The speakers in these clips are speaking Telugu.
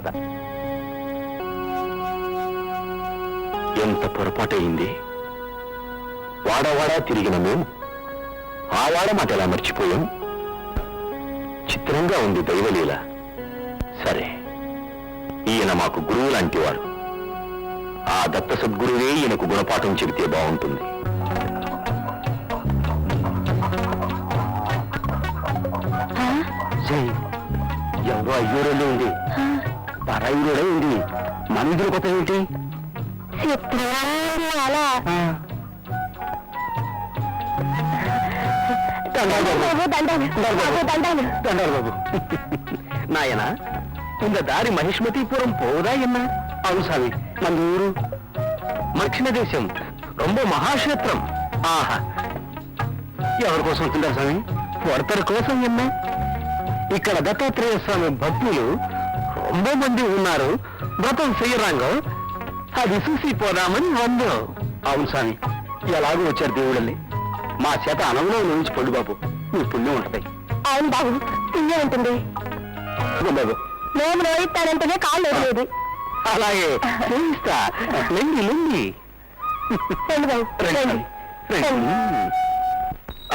వస్తా. ఎంత పొరపాటయింది. వాడవాడా తిరిగిన మేము ఆ వాడ మాట ఎలా మర్చిపోయాం. చిత్రంగా ఉంది దైవలీల. సరే, ఈయన మాకు గురువు లాంటి వాడు. ఆ దత్త సద్గురువే ఈయనకు గుణపాఠం చెబితే బాగుంటుంది. ఎవరో అయ్యూరోళ్ళు ఉంది, పరాయూరోడే ఉంది. మన ఇద్దరు కొత్త ఏంటి? బాబు నాయన, இந்த దారి మహిష్మతీపురం పోదా ఎన్నా? అవును స్వామి, మన ఊరు దక్షిణ దేశం రొంబ మహాక్షేత్రం. ఆహా, ఎవరి కోసం వస్తుంటారు స్వామి? ఒడతరి కోసం ఎన్నా. ఇక్కడ దత్తాత్రేయ స్వామి భక్తులు రొంబ మంది ఉన్నారు. వ్రతం చెయ్యరాంగో అది చూసి పోదామని వందో. అవును స్వామి, ఎలాగో వచ్చారు దేవుళ్ళని. మా చేత అనంలో నుంచి పొండు బాబు, మీ పుణ్యం ఉంటది. అవును బాబు, పుణ్యం ఉంటుంది బాబు. నేను రోయిస్తానంటేనే కాళ్ళు లేదు. అలాగే చేయిస్తా. లెండి లెండి.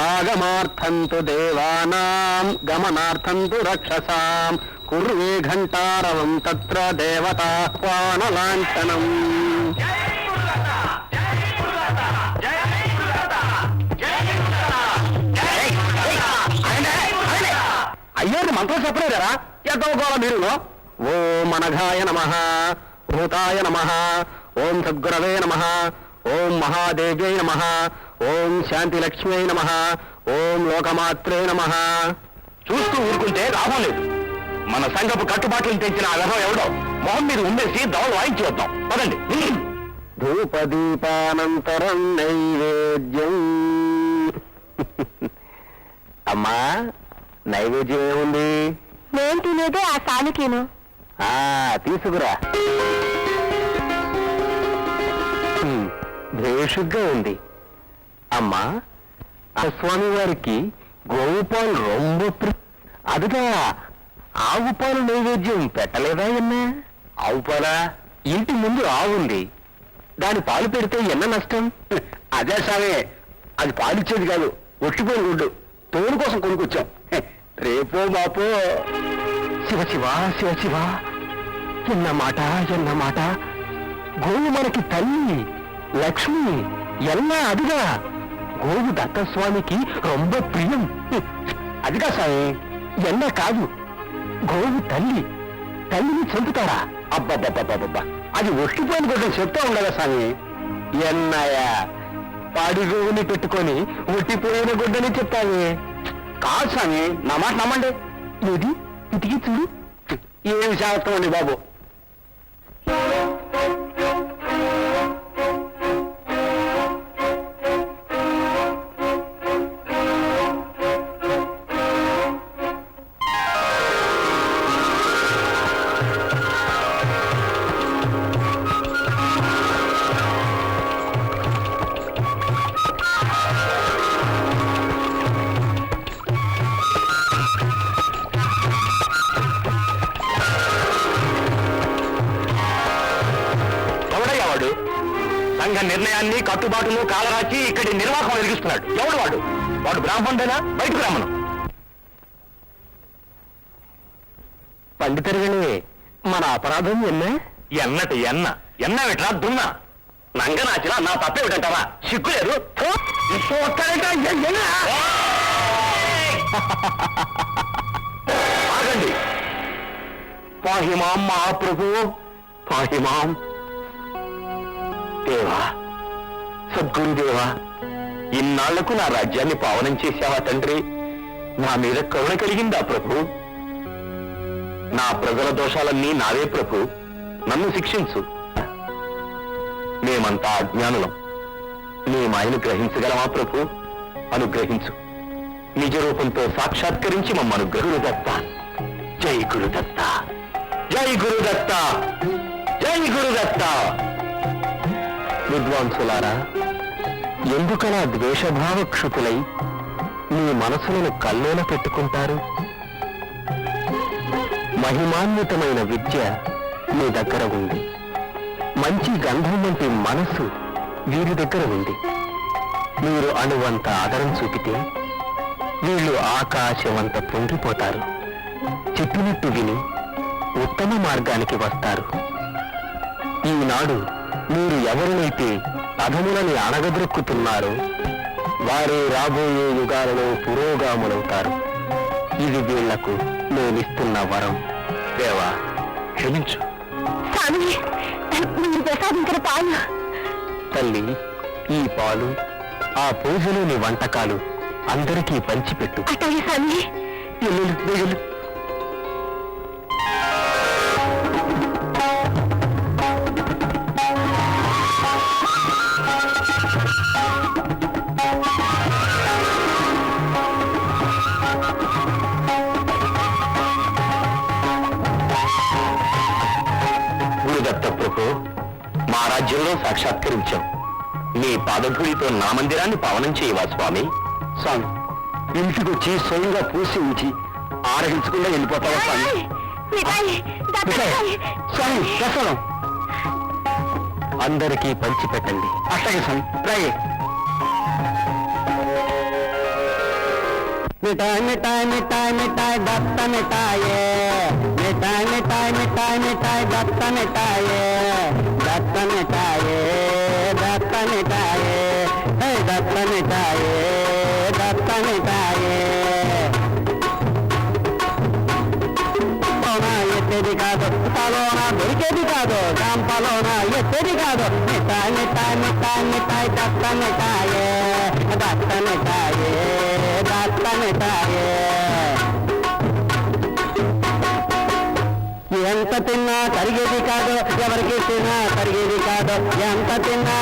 ఆగమార్థంతు దేవానాం గమనార్థంతు రక్షసాం కుర్వే ఘంటారవం తత్ర దేవతాహ్వానలాంఛనం. అయ్యోని మంత్రం చెప్పలేదరా? ఎద్దోకోవాల మీరు. ఓం అనఘాయ నమః, భూతాయ నమః, ఓం సద్గురవే నమః, ఓం మహాదేవ్యై నమః, ఓం శాంతిలక్ష్మ్యై నమః, ఓం లోకమాత్రే నమః. చూస్తూ ఊరుకుంటే లాభం లేదు. మన సంఘపు కట్టుబాట్లను తెంచిన అగహం ఎవడో మొహం మీద ఉండేసి దవలు వాయించి వద్దాం. పదండి. ధూపదీపానంతరం నైవేద్యం. అమ్మా, నైవేద్యం ఏముంది? నేను తినేదే ఆ సాలికేను. తీసుకురా. భేషుగ్గా ఉంది. అమ్మా, ఆ స్వామి వారికి గోవు పాలు రొంబ అదుగా ఆవు పాలు నైవేద్యం పెట్టలేదా ఎన్నా? ఆవు పాలా? ఇంటి ముందు ఆవుంది, దాని పాలు పెడితే ఎన్న నష్టం? అదే సామే, అది పాలిచ్చేది కాదు, ఒట్టిపోయిన గుడ్డు. తోడు కోసం కొనుక్కొచ్చాం. రేపో మాపో. శివ శివ శివ శివ, ఎన్న మాట ఎన్న మాట. గోవు మనకి తల్లి, లక్ష్మి ఎల్లా అదిగా. గోవు దత్తస్వామికి రొంబ ప్రియం. అదిగా సామి, ఎన్న కాదు, గోవు తల్లి. తల్లిని చంపుతారా? అబ్బబ్బబ్బబ్బబ్బా, అది ఒట్టిపోయిన గుడ్డని చెప్తా ఉండగా స్వామి. ఎన్నయ్యా, పాడి గోవుని పెట్టుకొని ఒట్టిపోయిన గుడ్డని చెప్తావే. కాదు స్వామి, నా మాట నమ్మండి. ఏది ఇటికి చూడు. ఏమి శాస్త్రం అండి బాబు. సంఘ నిర్ణయాన్ని కట్టుబాటును కాలరాచి ఇక్కడి నిర్వాహకం వెలిగిస్తున్నాడు. ఎవడు వాడు? వాడు బ్రాహ్మణుడేనా? బయటకు రమ్మను. పండితరుగనే మన అపరాధం ఎన్న? ఎన్నటి ఎన్న? ఎన్న విట్రా దున్నా నంగనాచినా నా తప్పేమిటంటావా? సిగ్గులేదు. ఆగండి. పాహిమాం మహాప్రభు, పాహిమాం. దేవా, సద్గురుదేవా, ఇన్నాళ్లకు నా రాజ్యాన్ని పావనం చేశావా తండ్రి? నా మీద కరుణ కలిగిందా ప్రభు? నా ప్రజల దోషాలన్నీ నావే ప్రభు, నన్ను శిక్షించు. మేమంతా అజ్ఞానులం, నీ మాయను గ్రహించగలమా ప్రభు? అనుగ్రహించు. నిజ రూపంతో సాక్షాత్కరించి మమ్మను గురుదత్త. జై గురుదత్త, జై గురుదత్త, జై గురుదత్త. విద్వాంసులారా, ఎందుకలా ద్వేషభావక్షుతులై మీ మనసులను కల్లోల పెట్టుకుంటారు? మహిమాన్వితమైన విద్య మీ దగ్గర ఉంది. మంచి గంధం వంటి మనసు వీరి దగ్గర ఉంది. మీరు అణువంత ఆదరం చూపితే వీళ్ళు ఆకాశమంత పొంగిపోతారు. చెప్పినట్టు విని ఉత్తమ మార్గానికి వస్తారు. ఈనాడు మీరు ఎవరినైతే అధములని అణగద్రొక్కుతున్నారో వారే రాబోయే యుగాలలో పురోగాములవుతారు. ఇది వీళ్లకు నేనిస్తున్న వరం. దేవా, క్షమించు. తల్లి, ఈ పాలు, ఆ పూజలోని వంటకాలు అందరికీ పంచిపెట్టు. వెళ్ళు, వెళ్ళు. గురుదత్త ప్రభు, మా రాజ్యంలో సాక్షాత్కరించాం. మీ పాదధూళితో నా మందిరాన్ని పావనం చేయవా స్వామి? స్వామి, ఇంటికొచ్చి స్వయంగా పూసి ఉంచి ఆరగించకుండా వెళ్ళిపోతావా స్వామి? స్వామి, ప్రసాదం అందరికీ పంచిపెట్టండి. అట్లాగే స్వామి. రాయే. మిఠాయి మిఠాయి మిఠాయి మిఠాయి దత్త మిఠాయే, మిఠాయి మిఠాయి మిఠాయి మిఠాయి దత్త మిఠాయే, దత్త మిఠాయే, దత్త మిఠాయే, దత్త మిఠాయే, దత్త మిఠాయే. ఎత్తేది కాదు, తలోన దొరికేది కాదు, గంపలోన ఎత్తేది కాదు. మిఠాయి మిఠాయి మిఠాయి మిఠాయి దత్త మిఠాయే, దత్త మిఠాయే, దత్త మిఠాయే. ఎంత తిన్నా తరిగేది కాదు, ఎవరికి తిన్నా తరిగేది కాదు, ఎంత తిన్నా.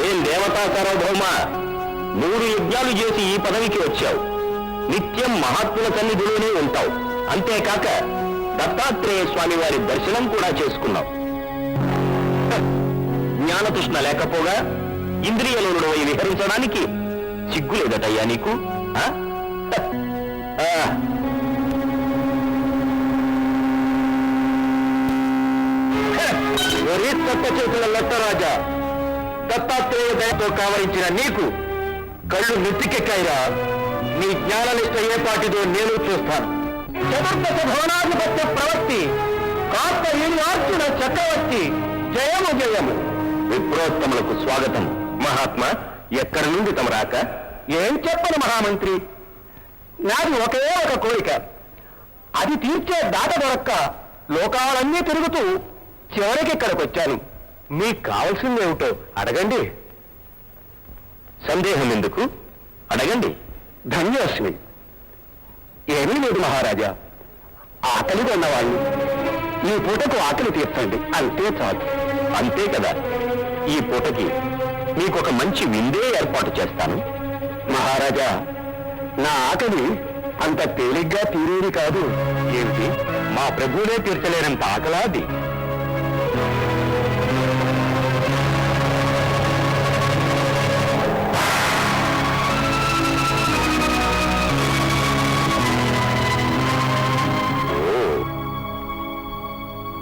ఏం దేవతా సార్వభౌమ, 3 యజ్ఞాలు చేసి ఈ పదవికి వచ్చావు. నిత్యం మహాత్ముల సన్నిధిలోనే ఉంటావు. అంతేకాక దత్తాత్రేయ స్వామి వారి దర్శనం కూడా చేసుకున్నావు. జ్ఞానతృష్ణ లేకపోగా ఇంద్రియలోనుడు విహరించడానికి సిగ్గులేదటయ్యా నీకు? సత్త చేతుల లట్టరాజా, దత్తాత్రేయ దయతో కావరించిన నీకు కళ్ళు నెత్తికెక్కాయిరా. నీ జ్ఞాననిష్ట ఏ పాటిదో నేను చూస్తాను. చతుర్దశ భవనాధిపత్య ప్రవక్తి, కాస్త వీణార్చున చక్రవర్తి, జయము జయము. విప్రోత్తములకు స్వాగతం. మహాత్మా, ఎక్కడి నుండి తమ రాక? ఏం చెప్పను మహామంత్రి, నాది ఒకే ఒక కోరిక. అది తీర్చే దాట దొరక్క లోకాలన్నీ తిరుగుతూ చివరికి ఇక్కడికి వచ్చాను. మీకు కావాల్సిందేమిటో అడగండి. సందేహం ఎందుకు, అడగండి. ధన్యోస్మి. ఏమీ లేదు మహారాజా, ఆకలి ఉన్నవాళ్ళు ఈ పూటకు ఆకలి తీర్చండి, అంతే చాలు. అంతే కదా, ఈ పూటకి మీకొక మంచి విందే ఏర్పాటు చేస్తాను. మహారాజా, నా ఆకలి అంత తేలిగ్గా తీరేది కాదు. ఏమిటి, మా ప్రభువులే తీర్చలేనంత ఆకలాది?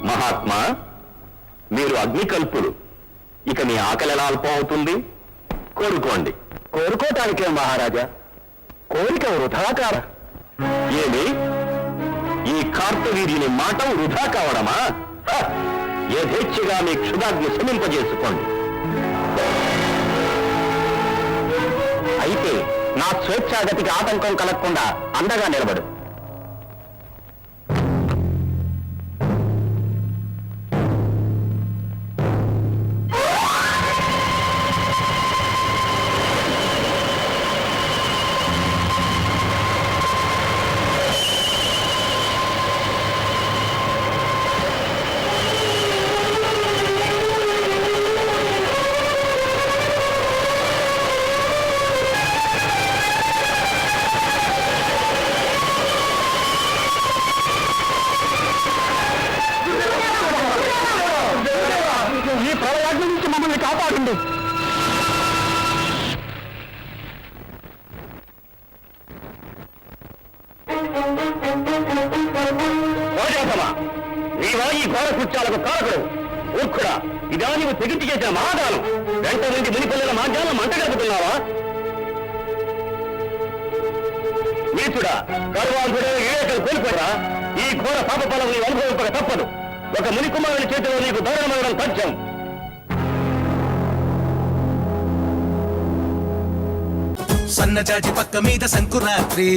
మహాత్మా, మీరు అగ్నికల్పులు. ఇక మీ ఆకలి ఎలా అల్పం అవుతుంది? కోరుకోండి. కోరుకోటానికే మహారాజా, కోరిక వృధాకార. ఏమి, ఈ కార్తవీర్యుని మాట వృధా కావడమా? యథేచ్ఛగా మీ క్షుదాగ్ని శమింపజేసుకోండి. అయితే నా స్వేచ్ఛాగతికి ఆటంకం కలగకుండా అండగా నిలబడు. గౌతమ, నీవా ఈ ఘోర కృత్యాలకు కారకుడు? మూర్ఖుడా, ఇదా నీవు తెగించి చేసిన మహాదానం? వెంట నుండి మునిపల్లెల మాధ్యాలను మంట గడుపుతున్నావా? నీచుడా, గర్వాంధుడే ఏకలు కోల్పోయా. ఈ ఘోర పాప ఫలం నీవు అనుభవింపక తప్పదు. ఒక మునికుమారుని చేతిలో నీకు దారుణమవడం తథ్యం. సన్నజాజి పక్క మీద సంకురాత్రి,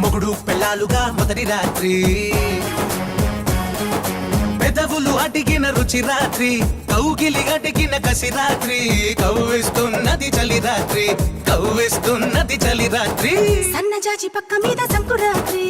మొగుడు పెళ్ళాలుగా మొదటి రాత్రి, పెదవులు అడిగిన రుచి రాత్రి, కౌగిలి అడిగిన కసి రాత్రి, కవ్విస్తున్నది చలి రాత్రి, కవ్విస్తున్నది చలి రాత్రి. సన్నజాజి పక్క మీద సంకురాత్రి